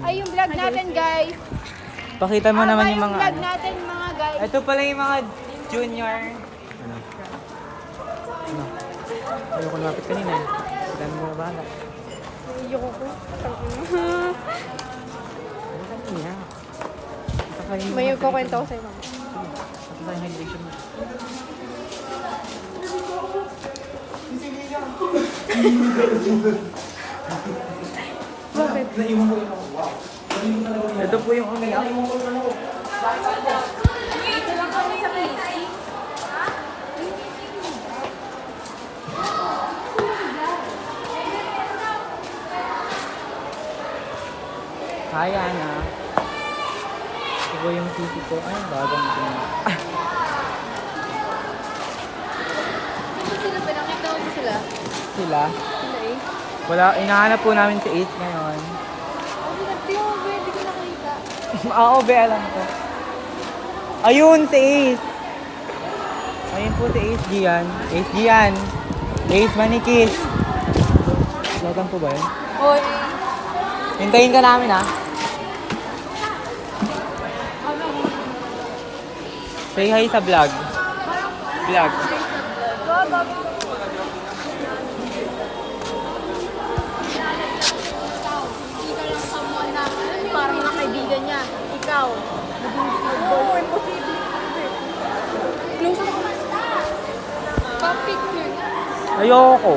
Ay, yung vlog natin, guys. Pakita mo naman yung mga vlog natin, mga guys. Ito pala yung mga junior. Ano? Ano? Ayoko lumapit kanina eh. Sila mo na bahala. Ayoko ko. Ano kanina? May kukwento ko sa'yo, mama. Ito tayo hydration mo. Bakit? Ito po yung umiyak. Ito lang kami sa PSI. Hi, Ana. Ito po yung titi ko. Ay, bagang ito na. Sino sila? Pinakita mo sila? Sila? Sila eh. Wala, inahanap po namin si Ace ngayon. Ako nagtiyo, hindi ko nakita. Oo, be, alam ko. Ayun, si Ace. Ayun po si Ace Gian. Ace Gian. Ace Manikis. Lotang po ba yun? Hoy. Hintayin ka namin, ha? Say hi sa vlog. Vlog. Ikaw lang someone na parang mga kaibigan niya. Ikaw. Oo, imposible. Close na. Pa-picture. Ayoko.